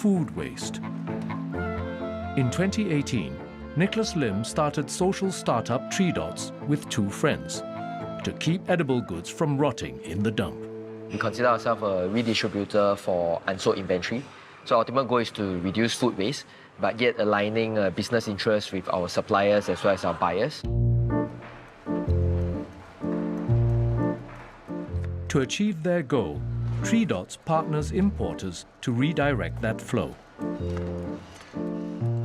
food waste. In 2018, Nicholas Lim started social startup TreeDots with 2 friends to keep edible goods from rotting in the dump. We consider ourselves a redistributor for unsold inventory. So our ultimate goal is to reduce food waste, but yet aligning business interests with our suppliers as well as our buyers. To achieve their goal, TreeDots partners importers to redirect that flow.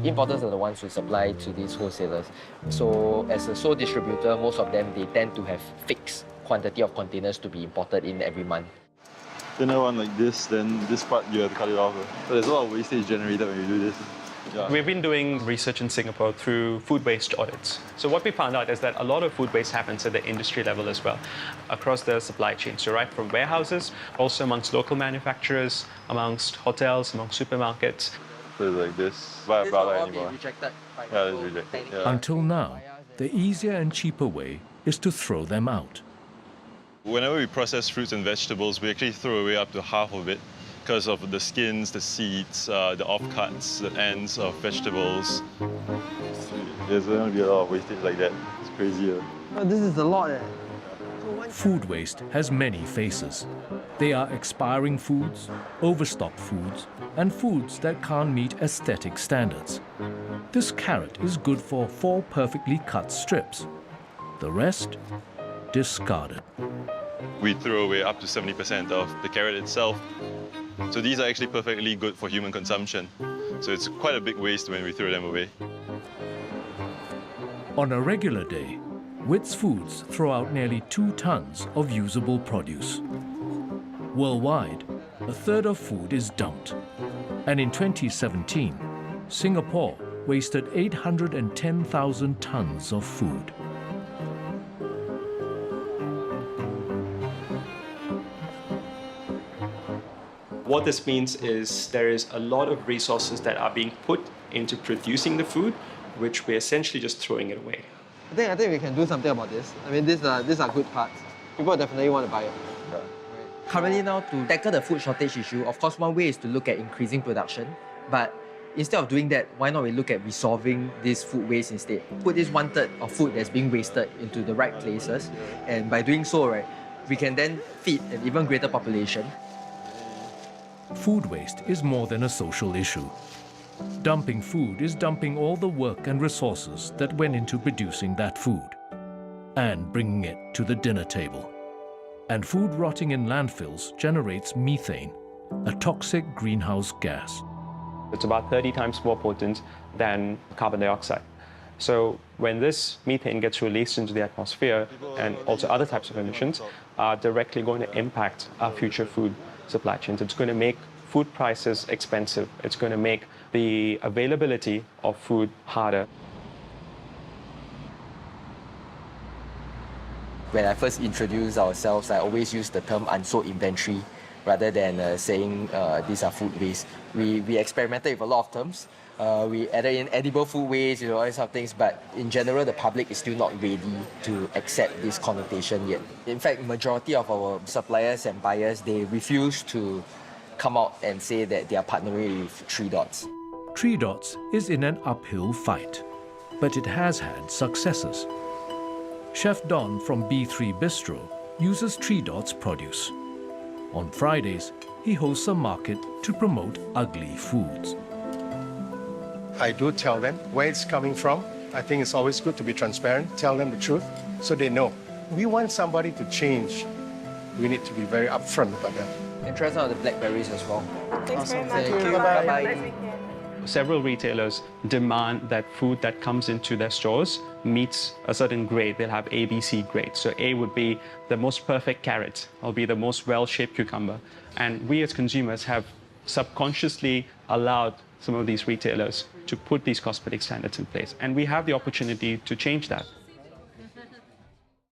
Importers are the ones who supply to these wholesalers. So as a sole distributor, most of them, they tend to have fixed quantity of containers to be imported in every month. Thinner one like this, then this part you have to cut it off. So there's a lot of wastage generated when you do this. Yeah. We've been doing research in Singapore through food waste audits. So what we found out is that a lot of food waste happens at the industry level as well, across the supply chain. So right from warehouses, also amongst local manufacturers, amongst hotels, amongst supermarkets. So it's like this. Buy a product anymore. Rejected by Yeah, it's rejected. Yeah. Until now, the easier and cheaper way is to throw them out. Whenever we process fruits and vegetables, we actually throw away up to half of it because of the skins, the seeds, the offcuts, the ends of vegetables. There's going to be a lot of wastage like that. It's crazy. Oh, this is a lot. Food waste has many faces. They are expiring foods, overstocked foods, and foods that can't meet aesthetic standards. This carrot is good for 4 perfectly cut strips. The rest, discarded. We throw away up to 70% of the carrot itself. So these are actually perfectly good for human consumption. So it's quite a big waste when we throw them away. On a regular day, Witt's Foods throw out nearly 2 tons of usable produce. Worldwide, a third of food is dumped. And in 2017, Singapore wasted 810,000 tons of food. What this means is there is a lot of resources that are being put into producing the food, which we're essentially just throwing it away. I think we can do something about this. I mean, these are good parts. People definitely want to buy it. Yeah. Currently now, to tackle the food shortage issue, of course, one way is to look at increasing production. But instead of doing that, why not we look at resolving this food waste instead? Put this 1/3 of food that's being wasted into the right places. And by doing so, right, we can then feed an even greater population. Food waste is more than a social issue. Dumping food is dumping all the work and resources that went into producing that food and bringing it to the dinner table. And food rotting in landfills generates methane, a toxic greenhouse gas. It's about 30 times more potent than carbon dioxide. So when this methane gets released into the atmosphere and also other types of emissions are directly going to impact our future food supply chains. It's going to make food prices expensive. It's going to make the availability of food harder. When I first introduced ourselves, I always use the term unsold inventory rather than saying these are food waste. We experimented with a lot of terms. We added in edible food waste, all these sort of things, but in general, the public is still not ready to accept this connotation yet. In fact, majority of our suppliers and buyers, they refuse to come out and say that they are partnering with TreeDots. TreeDots is in an uphill fight, but it has had successes. Chef Don from B3 Bistro uses TreeDots produce. On Fridays, he hosts a market to promote ugly foods. I do tell them where it's coming from. I think it's always good to be transparent, tell them the truth, so they know. We want somebody to change. We need to be very upfront about that. And try some of the blackberries as well. Thanks very much. Thank you. Bye-bye. Bye-bye. Nice weekend. Several retailers demand that food that comes into their stores meets a certain grade. They'll have A, B, C grade. So A would be the most perfect carrot, or be the most well-shaped cucumber. And we as consumers have subconsciously allowed some of these retailers to put these cosmetic standards in place. And we have the opportunity to change that.